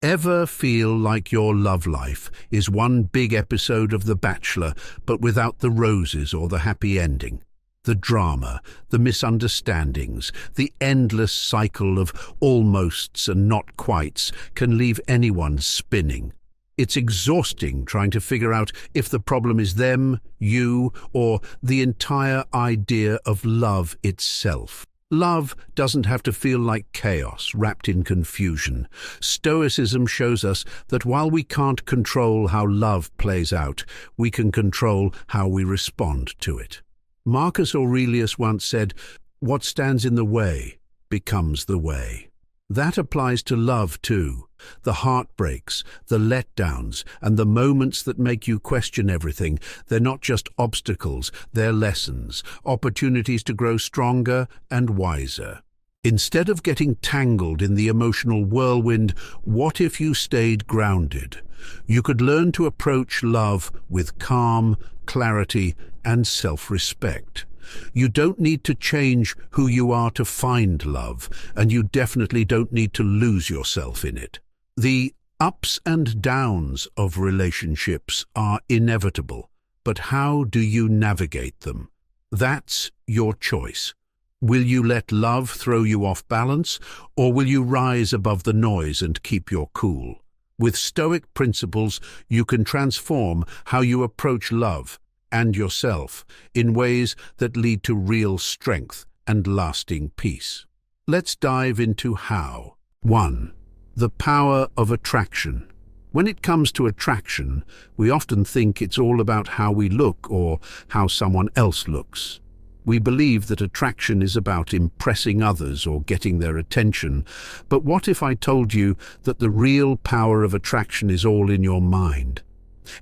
Ever feel like your love life is one big episode of The Bachelor, but without the roses or the happy ending? The drama, the misunderstandings, the endless cycle of almosts and not quites can leave anyone spinning. It's exhausting trying to figure out if the problem is them, you, or the entire idea of love itself. Love doesn't have to feel like chaos wrapped in confusion. Stoicism shows us that while we can't control how love plays out, we can control how we respond to it. Marcus Aurelius once said, "What stands in the way becomes the way." That applies to love too. The heartbreaks, the letdowns, and the moments that make you question everything, they're not just obstacles, they're lessons, opportunities to grow stronger and wiser. Instead of getting tangled in the emotional whirlwind, what if you stayed grounded? You could learn to approach love with calm, clarity, and self-respect. You don't need to change who you are to find love, and you definitely don't need to lose yourself in it. The ups and downs of relationships are inevitable, but how do you navigate them? That's your choice. Will you let love throw you off balance, or will you rise above the noise and keep your cool? With Stoic Principles, you can transform how you approach love and yourself in ways that lead to real strength and lasting peace. Let's dive into how. 1. The power of attraction. When it comes to attraction, we often think it's all about how we look or how someone else looks. We believe that attraction is about impressing others or getting their attention. But what if I told you that the real power of attraction is all in your mind?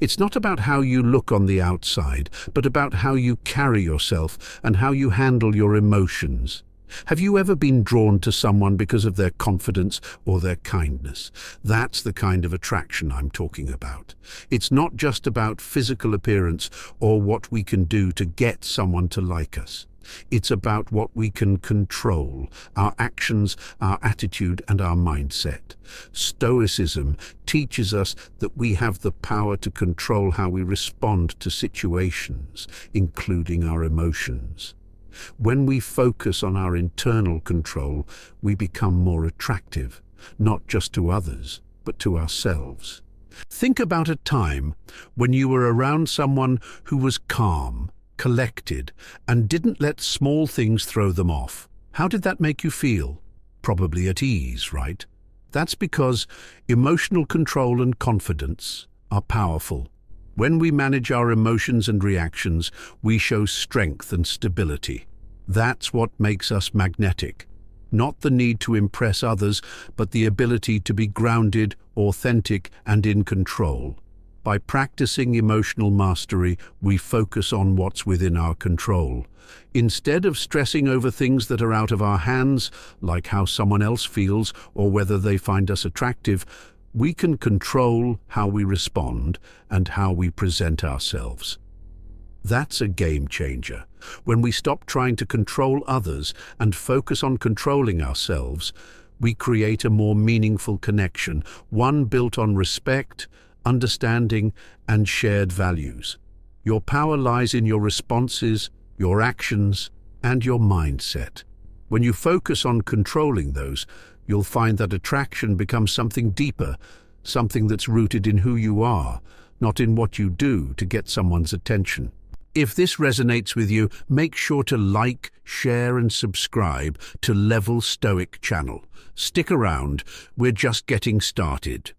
It's not about how you look on the outside, but about how you carry yourself and how you handle your emotions. Have you ever been drawn to someone because of their confidence or their kindness? That's the kind of attraction I'm talking about. It's not just about physical appearance or what we can do to get someone to like us. It's about what we can control, our actions, our attitude, and our mindset. Stoicism teaches us that we have the power to control how we respond to situations, including our emotions. When we focus on our internal control, we become more attractive, not just to others, but to ourselves. Think about a time when you were around someone who was calm, collected, and didn't let small things throw them off. How did that make you feel? Probably at ease, right? That's because emotional control and confidence are powerful. When we manage our emotions and reactions, we show strength and stability. That's what makes us magnetic. Not the need to impress others, but the ability to be grounded, authentic, and in control. By practicing emotional mastery, we focus on what's within our control. Instead of stressing over things that are out of our hands, like how someone else feels or whether they find us attractive, we can control how we respond and how we present ourselves. That's a game changer. When we stop trying to control others and focus on controlling ourselves, we create a more meaningful connection, one built on respect, understanding, and shared values. Your power lies in your responses, your actions, and your mindset. When you focus on controlling those, you'll find that attraction becomes something deeper, something that's rooted in who you are, not in what you do to get someone's attention. If this resonates with you, make sure to like, share, and subscribe to Level Stoic channel. Stick around, we're just getting started.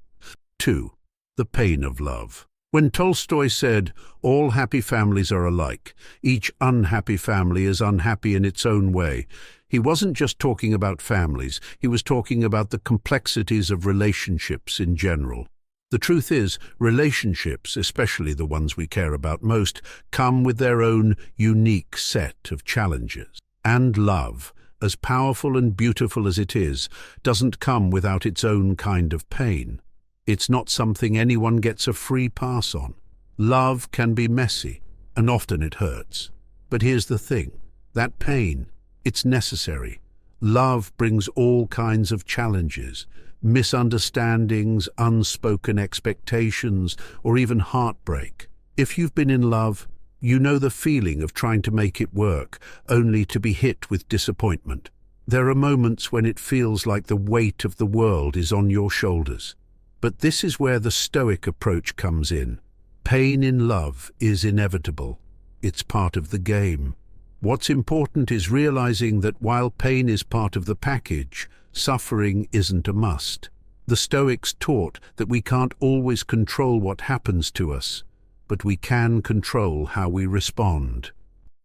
2. The pain of love. When Tolstoy said, "All happy families are alike, each unhappy family is unhappy in its own way," he wasn't just talking about families, he was talking about the complexities of relationships in general. The truth is, relationships, especially the ones we care about most, come with their own unique set of challenges. And love, as powerful and beautiful as it is, doesn't come without its own kind of pain. It's not something anyone gets a free pass on. Love can be messy, and often it hurts. But here's the thing, that pain, it's necessary. Love brings all kinds of challenges, misunderstandings, unspoken expectations, or even heartbreak. If you've been in love, you know the feeling of trying to make it work, only to be hit with disappointment. There are moments when it feels like the weight of the world is on your shoulders. But this is where the Stoic approach comes in. Pain in love is inevitable. It's part of the game. What's important is realizing that while pain is part of the package, suffering isn't a must. The Stoics taught that we can't always control what happens to us, but we can control how we respond.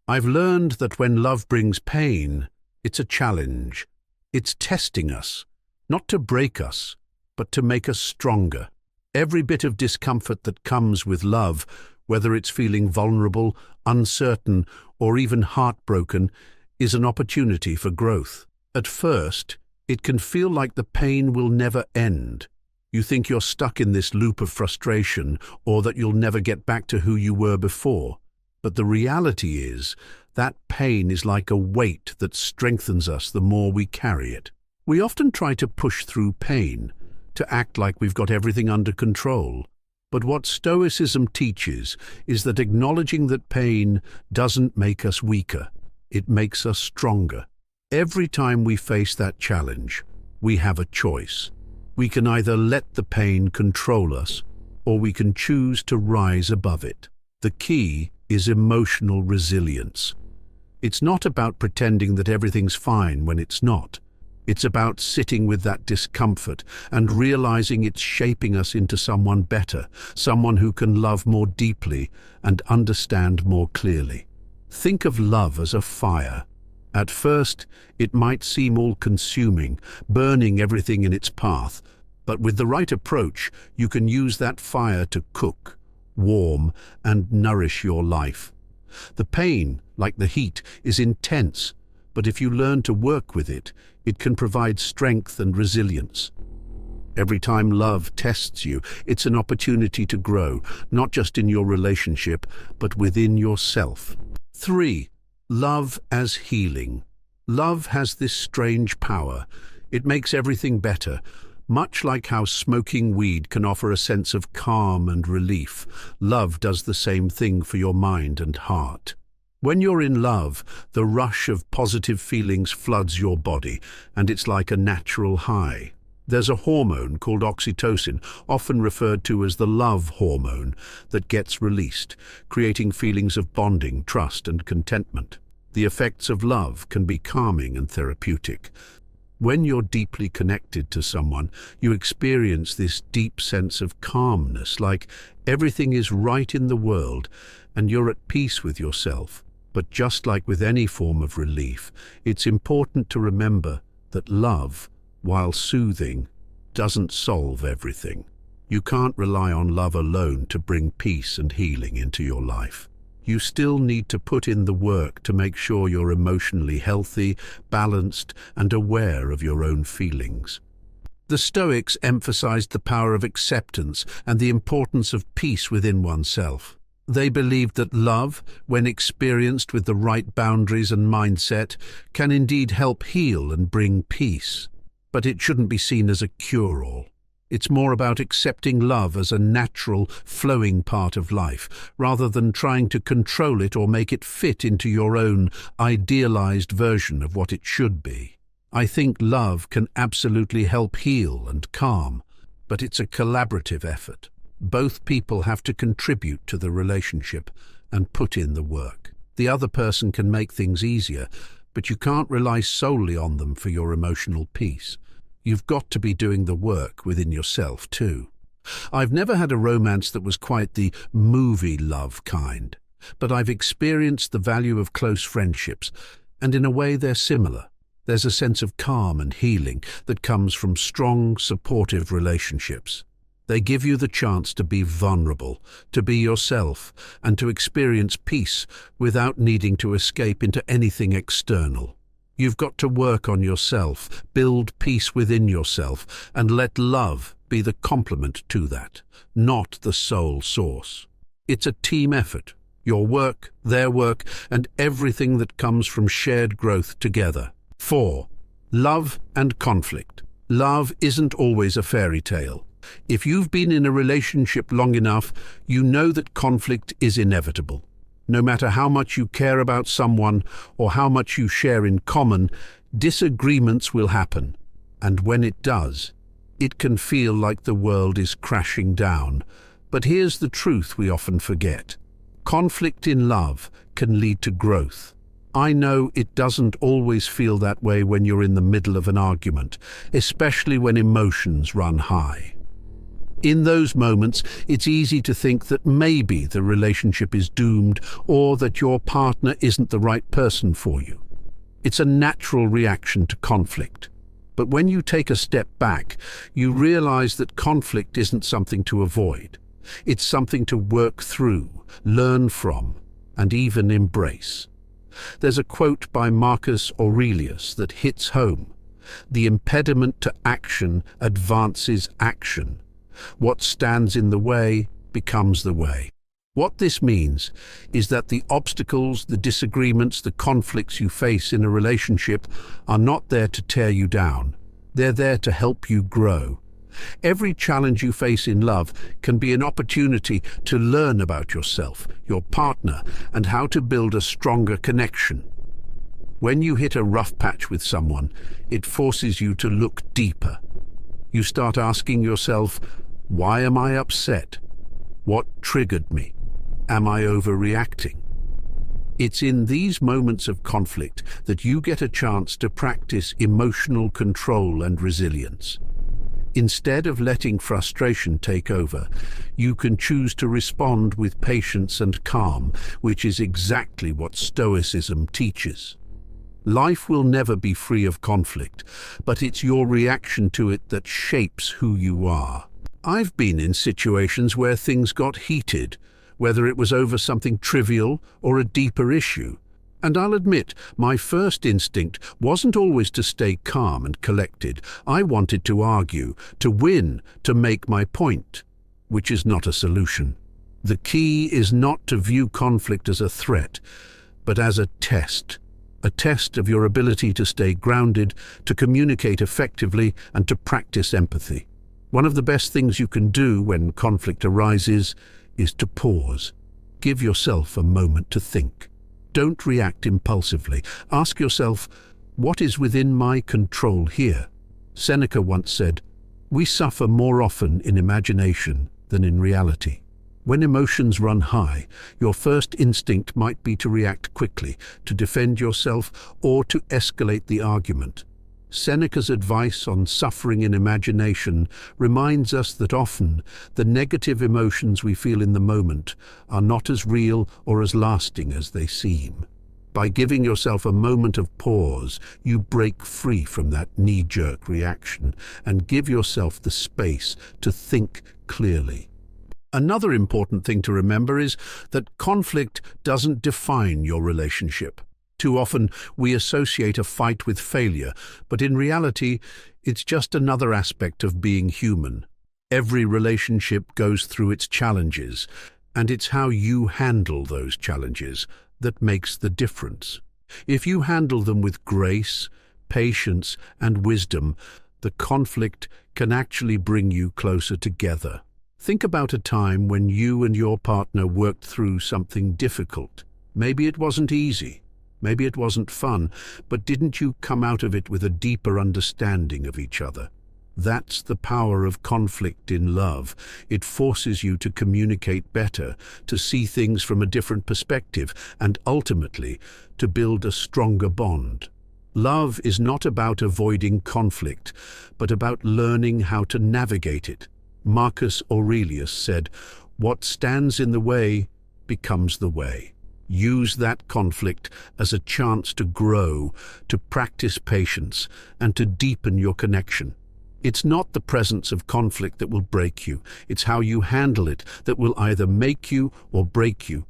I've learned that when love brings pain, it's a challenge. It's testing us, not to break us, but to make us stronger. Every bit of discomfort that comes with love, whether it's feeling vulnerable, uncertain, or even heartbroken, is an opportunity for growth. At first, it can feel like the pain will never end. You think you're stuck in this loop of frustration, or that you'll never get back to who you were before. But the reality is that pain is like a weight that strengthens us the more we carry it. We often try to push through pain, to act like we've got everything under control. But what Stoicism teaches is that acknowledging that pain doesn't make us weaker, it makes us stronger. Every time we face that challenge, we have a choice. We can either let the pain control us, or we can choose to rise above it. The key is emotional resilience. It's not about pretending that everything's fine when it's not. It's about sitting with that discomfort and realizing it's shaping us into someone better, someone who can love more deeply and understand more clearly. Think of love as a fire. At first, it might seem all-consuming, burning everything in its path, but with the right approach, you can use that fire to cook, warm, and nourish your life. The pain, like the heat, is intense, but if you learn to work with it, it can provide strength and resilience. Every time love tests you, it's an opportunity to grow, not just in your relationship, but within yourself. 3. Love as healing. Love has this strange power. It makes everything better. Much like how smoking weed can offer a sense of calm and relief, love does the same thing for your mind and heart. When you're in love, the rush of positive feelings floods your body, and it's like a natural high. There's a hormone called oxytocin, often referred to as the love hormone, that gets released, creating feelings of bonding, trust, and contentment. The effects of love can be calming and therapeutic. When you're deeply connected to someone, you experience this deep sense of calmness, like everything is right in the world, and you're at peace with yourself. But just like with any form of relief, it's important to remember that love, while soothing, doesn't solve everything. You can't rely on love alone to bring peace and healing into your life. You still need to put in the work to make sure you're emotionally healthy, balanced, and aware of your own feelings. The Stoics emphasized the power of acceptance and the importance of peace within oneself. They believed that love, when experienced with the right boundaries and mindset, can indeed help heal and bring peace. But it shouldn't be seen as a cure-all. It's more about accepting love as a natural, flowing part of life, rather than trying to control it or make it fit into your own idealized version of what it should be. I think love can absolutely help heal and calm, but it's a collaborative effort. Both people have to contribute to the relationship and put in the work. The other person can make things easier, but you can't rely solely on them for your emotional peace. You've got to be doing the work within yourself too. I've never had a romance that was quite the movie love kind, but I've experienced the value of close friendships, and in a way they're similar. There's a sense of calm and healing that comes from strong, supportive relationships. They give you the chance to be vulnerable, to be yourself, and to experience peace without needing to escape into anything external. You've got to work on yourself, build peace within yourself, and let love be the complement to that, not the sole source. It's a team effort, your work, their work, and everything that comes from shared growth together. 4. Love and conflict. Love isn't always a fairy tale. If you've been in a relationship long enough, you know that conflict is inevitable. No matter how much you care about someone or how much you share in common, disagreements will happen. And when it does, it can feel like the world is crashing down. But here's the truth we often forget. Conflict in love can lead to growth. I know it doesn't always feel that way when you're in the middle of an argument, especially when emotions run high. In those moments, it's easy to think that maybe the relationship is doomed or that your partner isn't the right person for you. It's a natural reaction to conflict. But when you take a step back, you realize that conflict isn't something to avoid. It's something to work through, learn from, and even embrace. There's a quote by Marcus Aurelius that hits home. The impediment to action advances action. What stands in the way becomes the way. What this means is that the obstacles, the disagreements, the conflicts you face in a relationship are not there to tear you down. They're there to help you grow. Every challenge you face in love can be an opportunity to learn about yourself, your partner, and how to build a stronger connection. When you hit a rough patch with someone, it forces you to look deeper. You start asking yourself, why am I upset? What triggered me? Am I overreacting? It's in these moments of conflict that you get a chance to practice emotional control and resilience. Instead of letting frustration take over, you can choose to respond with patience and calm, which is exactly what Stoicism teaches. Life will never be free of conflict, but it's your reaction to it that shapes who you are. I've been in situations where things got heated, whether it was over something trivial or a deeper issue. And I'll admit, my first instinct wasn't always to stay calm and collected. I wanted to argue, to win, to make my point, which is not a solution. The key is not to view conflict as a threat, but as a test of your ability to stay grounded, to communicate effectively, and to practice empathy. One of the best things you can do when conflict arises is to pause. Give yourself a moment to think. Don't react impulsively. Ask yourself, what is within my control here? Seneca once said, we suffer more often in imagination than in reality. When emotions run high, your first instinct might be to react quickly, to defend yourself, or to escalate the argument. Seneca's advice on suffering in imagination reminds us that often the negative emotions we feel in the moment are not as real or as lasting as they seem. By giving yourself a moment of pause, you break free from that knee-jerk reaction and give yourself the space to think clearly. Another important thing to remember is that conflict doesn't define your relationship. Too often, we associate a fight with failure, but in reality, it's just another aspect of being human. Every relationship goes through its challenges, and it's how you handle those challenges that makes the difference. If you handle them with grace, patience, and wisdom, the conflict can actually bring you closer together. Think about a time when you and your partner worked through something difficult. Maybe it wasn't easy. Maybe it wasn't fun, but didn't you come out of it with a deeper understanding of each other? That's the power of conflict in love. It forces you to communicate better, to see things from a different perspective, and ultimately, to build a stronger bond. Love is not about avoiding conflict, but about learning how to navigate it. Marcus Aurelius said, "What stands in the way becomes the way." Use that conflict as a chance to grow, to practice patience, and to deepen your connection. It's not the presence of conflict that will break you. It's how you handle it that will either make you or break you.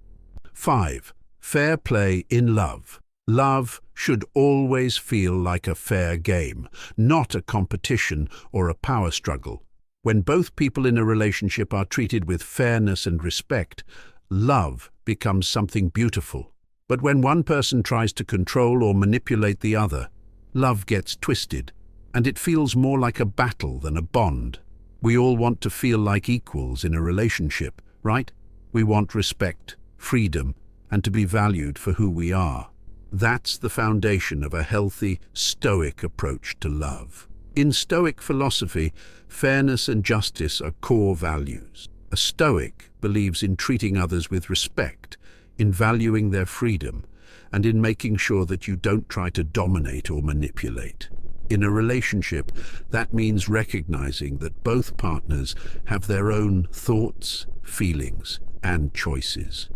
5. Fair play in love. Love should always feel like a fair game, not a competition or a power struggle. When both people in a relationship are treated with fairness and respect, love becomes something beautiful. But when one person tries to control or manipulate the other, love gets twisted, and it feels more like a battle than a bond. We all want to feel like equals in a relationship, right? We want respect, freedom, and to be valued for who we are. That's the foundation of a healthy, Stoic approach to love. In Stoic philosophy, fairness and justice are core values. A Stoic believes in treating others with respect, in valuing their freedom, and in making sure that you don't try to dominate or manipulate. In a relationship, that means recognizing that both partners have their own thoughts, feelings, and choices.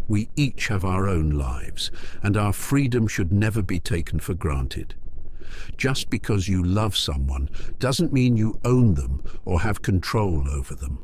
We each have our own lives, and our freedom should never be taken for granted. Just because you love someone doesn't mean you own them or have control over them.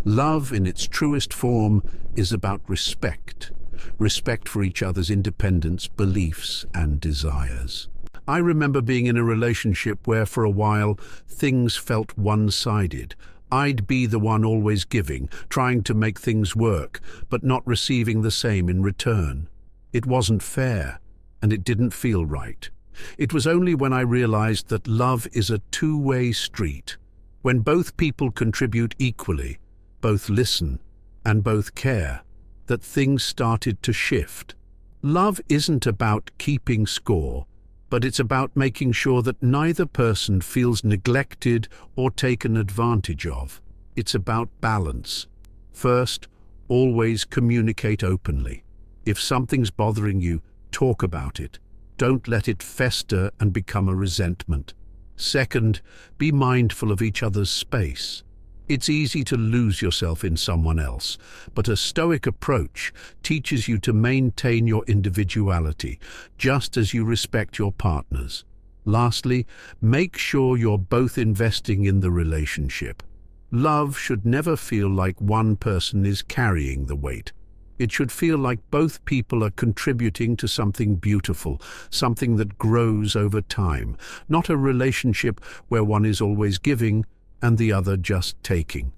Love in its truest form is about respect. Respect for each other's independence, beliefs, and desires. I remember being in a relationship where for a while things felt one-sided. I'd be the one always giving, trying to make things work, but not receiving the same in return. It wasn't fair, and it didn't feel right. It was only when I realized that love is a two-way street. When both people contribute equally, both listen, and both care, that things started to shift. Love isn't about keeping score, but it's about making sure that neither person feels neglected or taken advantage of. It's about balance. First, always communicate openly. If something's bothering you, talk about it. Don't let it fester and become a resentment. Second, be mindful of each other's space. It's easy to lose yourself in someone else, but a Stoic approach teaches you to maintain your individuality, just as you respect your partners. Lastly, make sure you're both investing in the relationship. Love should never feel like one person is carrying the weight. It should feel like both people are contributing to something beautiful, something that grows over time, not a relationship where one is always giving and the other just taking.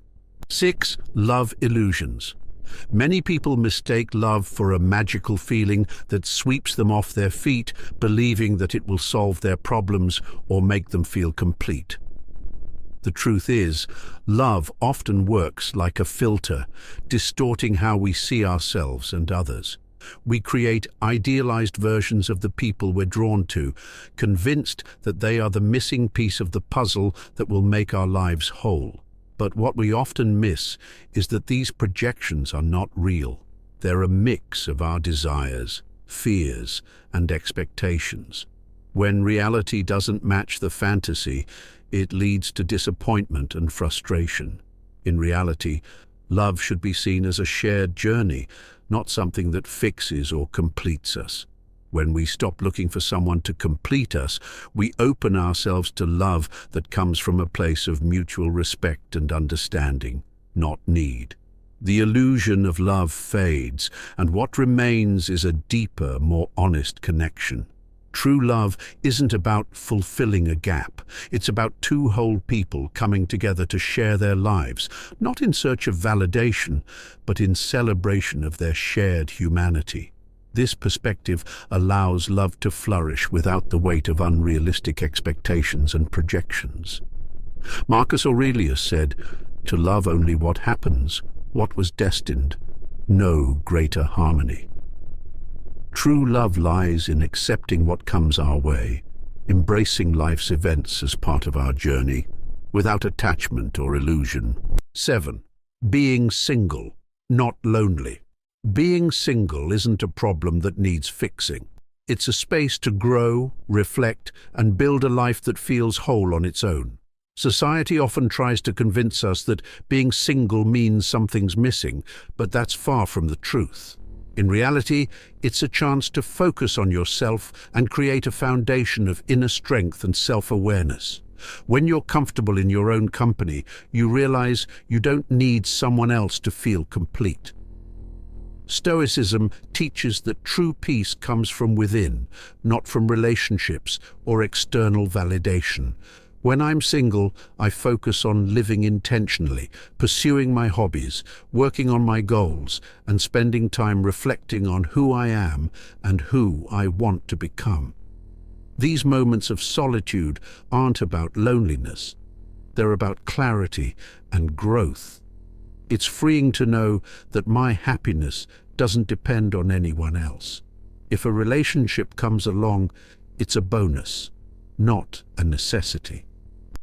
6. Love illusions. Many people mistake love for a magical feeling that sweeps them off their feet, believing that it will solve their problems or make them feel complete. The truth is, love often works like a filter, distorting how we see ourselves and others. We create idealized versions of the people we're drawn to, convinced that they are the missing piece of the puzzle that will make our lives whole. But what we often miss is that these projections are not real. They're a mix of our desires, fears, and expectations. When reality doesn't match the fantasy, it leads to disappointment and frustration. In reality, love should be seen as a shared journey, not something that fixes or completes us. When we stop looking for someone to complete us, we open ourselves to love that comes from a place of mutual respect and understanding, not need. The illusion of love fades, and what remains is a deeper, more honest connection. True love isn't about fulfilling a gap. It's about two whole people coming together to share their lives, not in search of validation, but in celebration of their shared humanity. This perspective allows love to flourish without the weight of unrealistic expectations and projections. Marcus Aurelius said, "To love only what happens, what was destined, no greater harmony." True love lies in accepting what comes our way, embracing life's events as part of our journey, without attachment or illusion. 7. Being single, not lonely. Being single isn't a problem that needs fixing. It's a space to grow, reflect, and build a life that feels whole on its own. Society often tries to convince us that being single means something's missing, but that's far from the truth. In reality, it's a chance to focus on yourself and create a foundation of inner strength and self-awareness. When you're comfortable in your own company, you realize you don't need someone else to feel complete. Stoicism teaches that true peace comes from within, not from relationships or external validation. When I'm single, I focus on living intentionally, pursuing my hobbies, working on my goals, and spending time reflecting on who I am and who I want to become. These moments of solitude aren't about loneliness. They're about clarity and growth. It's freeing to know that my happiness doesn't depend on anyone else. If a relationship comes along, it's a bonus, not a necessity.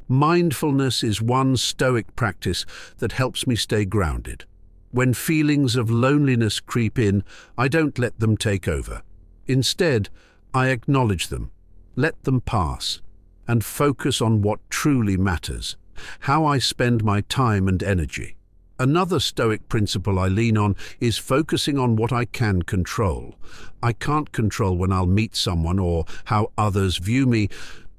Mindfulness is one Stoic practice that helps me stay grounded. When feelings of loneliness creep in, I don't let them take over. Instead, I acknowledge them, let them pass, and focus on what truly matters, how I spend my time and energy. Another Stoic principle I lean on is focusing on what I can control. I can't control when I'll meet someone or how others view me,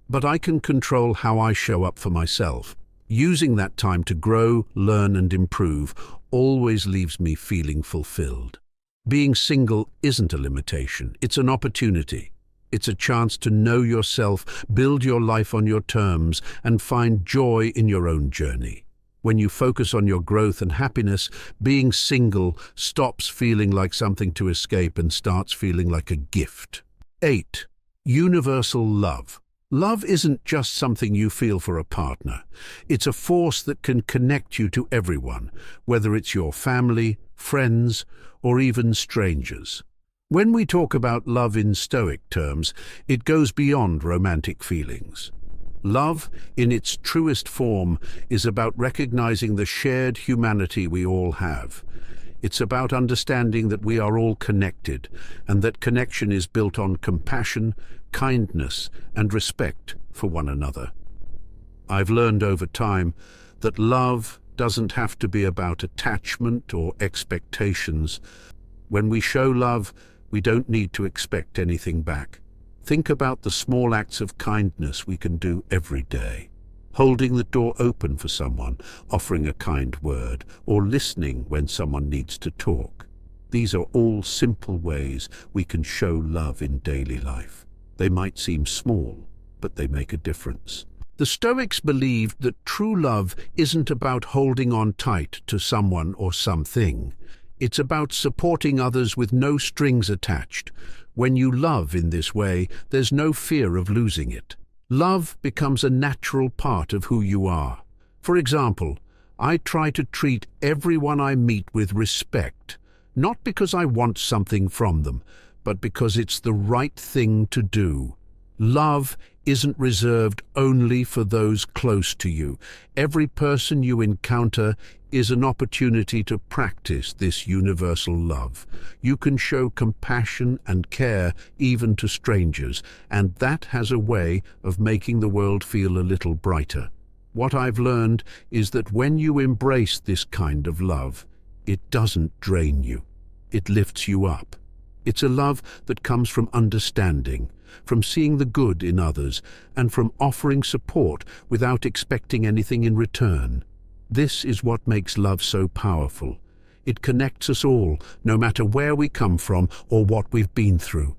but I can control how I show up for myself. Using that time to grow, learn, and improve always leaves me feeling fulfilled. Being single isn't a limitation, it's an opportunity. It's a chance to know yourself, build your life on your terms, and find joy in your own journey. When you focus on your growth and happiness, being single stops feeling like something to escape and starts feeling like a gift. 8. Universal love. Love isn't just something you feel for a partner. It's a force that can connect you to everyone, whether it's your family, friends, or even strangers. When we talk about love in Stoic terms, it goes beyond romantic feelings. Love, in its truest form, is about recognizing the shared humanity we all have. It's about understanding that we are all connected, and that connection is built on compassion, kindness, and respect for one another. I've learned over time that love doesn't have to be about attachment or expectations. When we show love, we don't need to expect anything back. Think about the small acts of kindness we can do every day. Holding the door open for someone, offering a kind word, or listening when someone needs to talk. These are all simple ways we can show love in daily life. They might seem small, but they make a difference. The Stoics believed that true love isn't about holding on tight to someone or something. It's about supporting others with no strings attached. When you love in this way, there's no fear of losing it. Love becomes a natural part of who you are. For example, I try to treat everyone I meet with respect, not because I want something from them, but because it's the right thing to do. Love isn't reserved only for those close to you. Every person you encounter is an opportunity to practice this universal love. You can show compassion and care even to strangers, and that has a way of making the world feel a little brighter. What I've learned is that when you embrace this kind of love, it doesn't drain you. It lifts you up. It's a love that comes from understanding, from seeing the good in others, and from offering support without expecting anything in return. This is what makes love so powerful. It connects us all, no matter where we come from or what we've been through.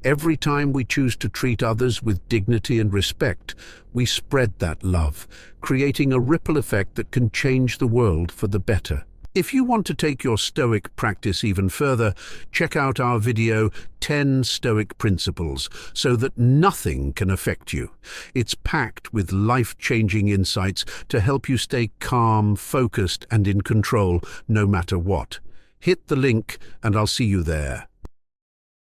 Every time we choose to treat others with dignity and respect, we spread that love, creating a ripple effect that can change the world for the better. If you want to take your Stoic practice even further, check out our video 10 Stoic Principles so that nothing can affect you. It's packed with life-changing insights to help you stay calm, focused, and in control no matter what. Hit the link and I'll see you there.